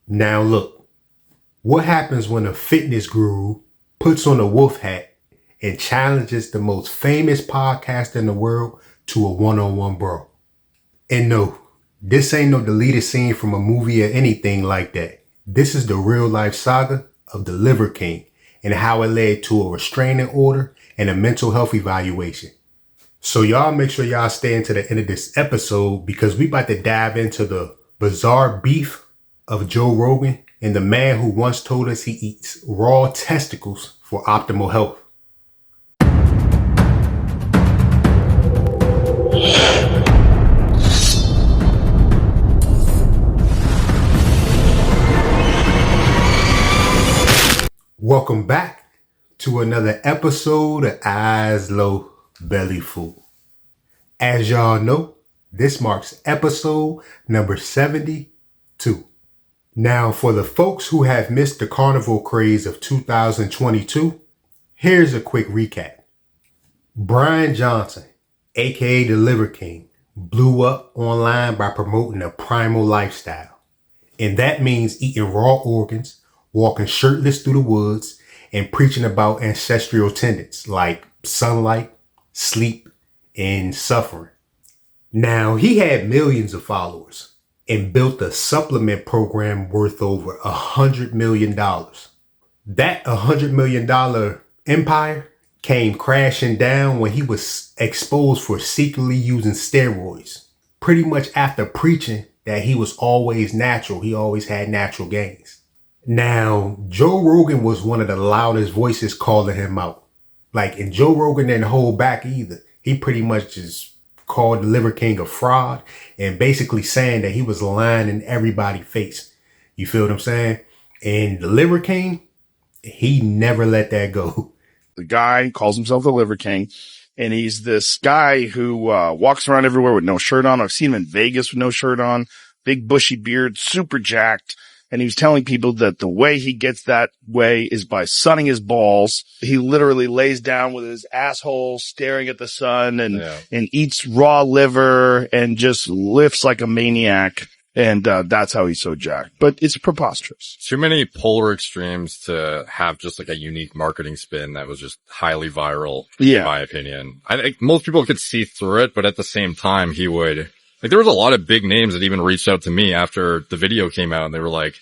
Now look, what happens when a fitness guru puts on a wolf hat and challenges the most famous podcaster in the world to a one-on-one brawl? And no, this ain't no deleted scene from a movie or anything like that. This is the real life saga of the Liver King and how it led to a restraining order and a mental health evaluation. So y'all make sure y'all stay into the end of this episode because we about to dive into the bizarre beef of Joe Rogan and the man who once told us he eats raw testicles for optimal health. Welcome back to another episode of Eyes Low, Belly Full. As y'all know, this marks episode number 72. Now, for the folks who have missed the carnival craze of 2022, here's a quick recap. Brian Johnson, aka the Liver King, blew up online by promoting a primal lifestyle. And that means eating raw organs, walking shirtless through the woods, and preaching about ancestral tenets like sunlight, sleep, and suffering. Now, he had millions of followers and built a supplement program worth over $100 million. That $100 million empire came crashing down when he was exposed for secretly using steroids, pretty much after preaching that he was always natural. He always had natural gains. Now, Joe Rogan was one of the loudest voices calling him out. And Joe Rogan didn't hold back either. He pretty much just called the Liver King a fraud and basically saying that he was lying in everybody's face. You feel what I'm saying? And the Liver King, he never let that go. The guy calls himself the Liver King, and he's this guy who walks around everywhere with no shirt on. I've seen him in Vegas with no shirt on, big bushy beard, super jacked. And he was telling people that the way he gets that way is by sunning his balls. He literally lays down with his asshole staring at the sun and eats raw liver and just lifts like a maniac. And that's how he's so jacked. But it's preposterous. Too many polar extremes to have just like a unique marketing spin that was just highly viral, in my opinion. I think most people could see through it, but at the same time, he would... there was a lot of big names that even reached out to me after the video came out, and they were like,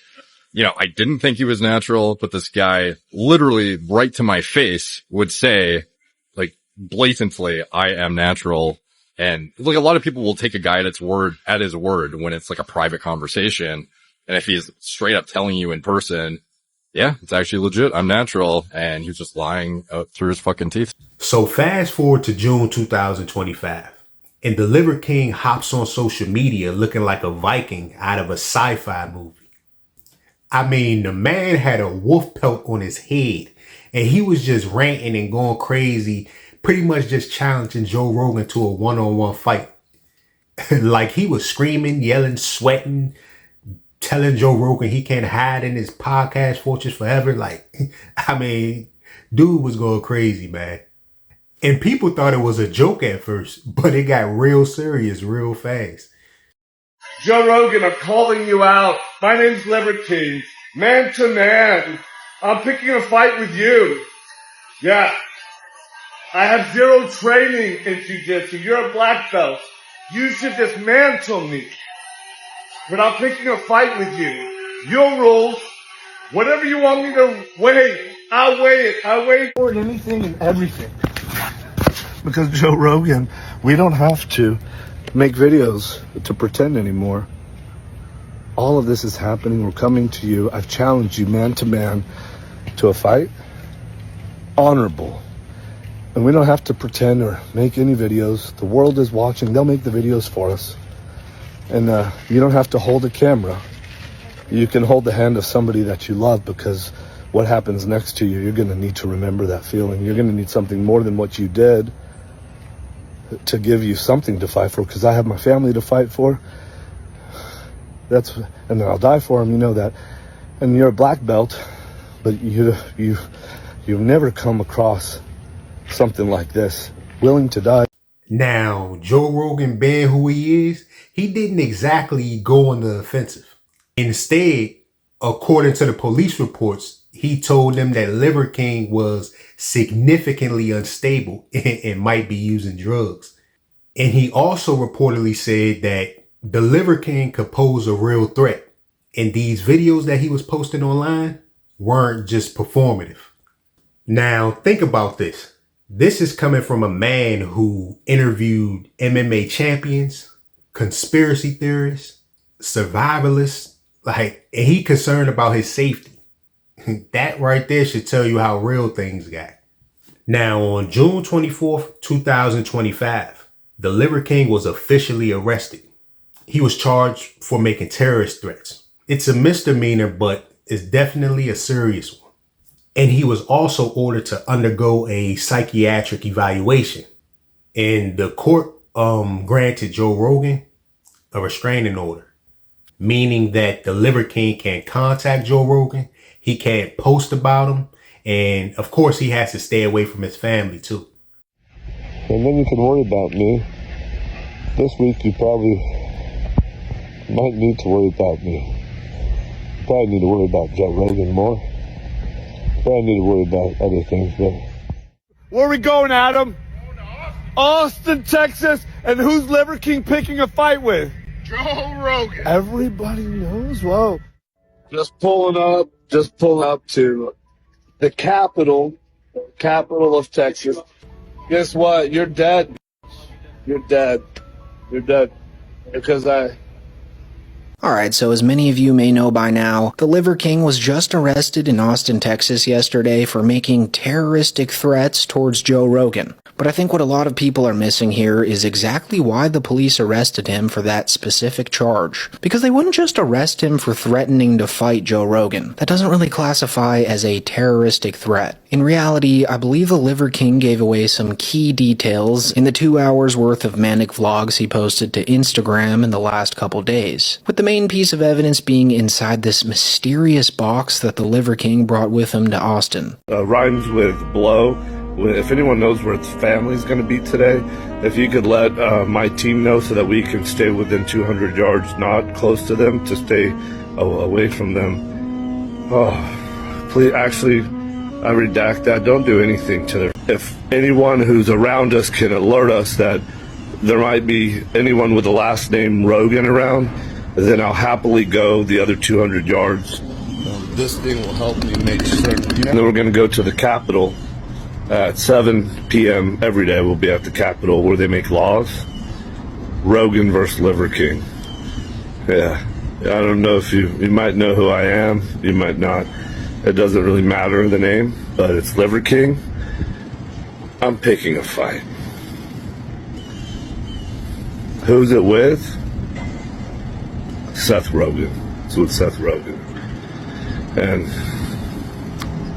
I didn't think he was natural, but this guy literally right to my face would say, blatantly, I am natural. And a lot of people will take a guy at his word when it's like a private conversation. And if he's straight up telling you in person, yeah, it's actually legit, I'm natural, and he's just lying out through his fucking teeth. So fast forward to June 2025. And the Liver King hops on social media looking like a Viking out of a sci-fi movie. I mean, the man had a wolf pelt on his head and he was just ranting and going crazy, pretty much just challenging Joe Rogan to a one-on-one fight. He was screaming, yelling, sweating, telling Joe Rogan he can't hide in his podcast fortress forever. Dude was going crazy, man. And people thought it was a joke at first, but it got real serious real fast. Joe Rogan, I'm calling you out. My name's Liver King. Man to man. I'm picking a fight with you. Yeah. I have zero training in jiu-jitsu. You're a black belt. You should dismantle me. But I'm picking a fight with you. Your rules. Whatever you want me to weigh, I'll weigh it. I'll weigh for anything and everything. Because Joe Rogan, we don't have to make videos to pretend anymore. All of this is happening. We're coming to you. I've challenged you man to man to a fight. Honorable. And we don't have to pretend or make any videos. The world is watching. They'll make the videos for us. And you don't have to hold a camera. You can hold the hand of somebody that you love, because what happens next to you, you're going to need to remember that feeling. You're going to need something more than what you did to give you something to fight for, because I have my family to fight for. And I'll die for them, you know that. And you're a black belt, but you've never come across something like this, willing to die. Now, Joe Rogan being who he is, he didn't exactly go on the offensive. Instead, According to the police reports, he told them that Liver King was significantly unstable and might be using drugs. And he also reportedly said that the Liver King could pose a real threat. And these videos that he was posting online weren't just performative. Now, think about this. This is coming from a man who interviewed MMA champions, conspiracy theorists, survivalists, and he concerned about his safety. That right there should tell you how real things got. Now, on June 24th, 2025, the Liver King was officially arrested. He was charged for making terrorist threats. It's a misdemeanor, but it's definitely a serious one. And he was also ordered to undergo a psychiatric evaluation. And the court granted Joe Rogan a restraining order, meaning that the Liver King can't contact Joe Rogan. He can't post about him. And of course, he has to stay away from his family too. And then you can worry about me. This week you probably might need to worry about me. Probably need to worry about Joe Rogan more. Probably need to worry about other things, but... Where are we going, Adam? Austin, Texas. And who's Liver King picking a fight with? Joe Rogan. Everybody knows. Whoa. Just pulling up to the capital of Texas. Guess what? You're dead. You're dead. You're dead. Because Alright, so as many of you may know by now, the Liver King was just arrested in Austin, Texas yesterday for making terroristic threats towards Joe Rogan. But I think what a lot of people are missing here is exactly why the police arrested him for that specific charge. Because they wouldn't just arrest him for threatening to fight Joe Rogan. That doesn't really classify as a terroristic threat. In reality, I believe the Liver King gave away some key details in the 2 hours worth of manic vlogs he posted to Instagram in the last couple days. With the main piece of evidence being inside this mysterious box that the Liver King brought with him to Austin. Rhymes with blow. If anyone knows where its family's going to be today, if you could let my team know so that we can stay within 200 yards, not close to them, to stay away from them. Oh, please, actually, I redact that. Don't do anything to them. If anyone who's around us can alert us that there might be anyone with the last name Rogan around, then I'll happily go the other 200 yards. This thing will help me make certain. And then we're going to go to the Capitol. At 7 p.m. every day we'll be at the Capitol where they make laws. Rogan versus Liver King. Yeah. I don't know if you might know who I am. You might not. It doesn't really matter the name, but it's Liver King. I'm picking a fight. Who's it with? Seth Rogan. It's with Seth Rogan. And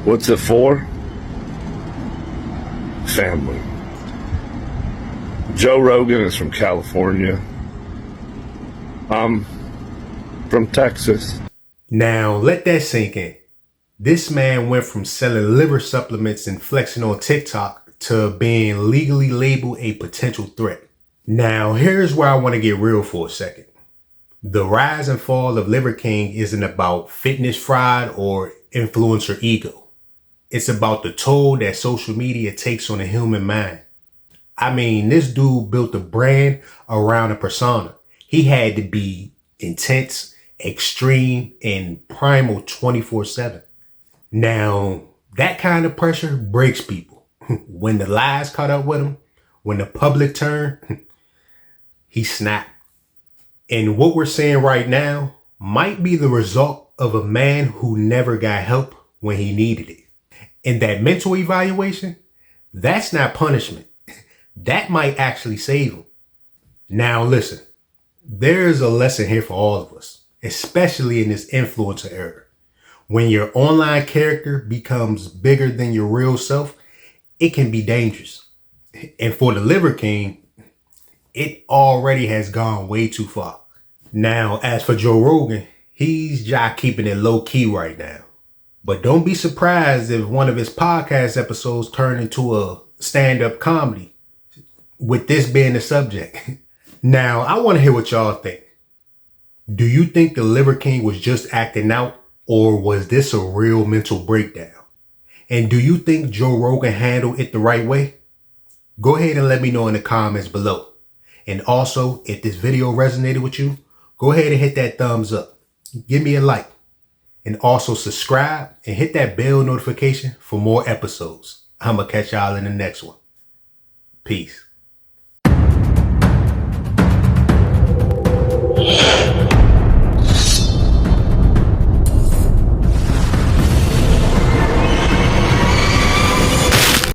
what's it for? Family. Joe Rogan is from California. I'm from Texas. Now, let that sink in. This man went from selling liver supplements and flexing on TikTok to being legally labeled a potential threat. Now, here's where I want to get real for a second. The rise and fall of Liver King isn't about fitness fraud or influencer ego. It's about the toll that social media takes on the human mind. I mean, this dude built a brand around a persona. He had to be intense, extreme, and primal 24/7. Now, that kind of pressure breaks people. When the lies caught up with him, when the public turned, he snapped. And what we're seeing right now might be the result of a man who never got help when he needed it. And that mental evaluation, that's not punishment. That might actually save him. Now listen, there's a lesson here for all of us, especially in this influencer era. When your online character becomes bigger than your real self, it can be dangerous. And for the Liver King, it already has gone way too far. Now, as for Joe Rogan, he's just keeping it low key right now. But don't be surprised if one of his podcast episodes turn into a stand-up comedy, with this being the subject. Now, I want to hear what y'all think. Do you think the Liver King was just acting out, Or was this a real mental breakdown? And do you think Joe Rogan handled it the right way? Go ahead and let me know in the comments below. And also, if this video resonated with you, go ahead and hit that thumbs up. Give me a like. And also subscribe and hit that bell notification for more episodes. I'm going to catch y'all in the next one. Peace.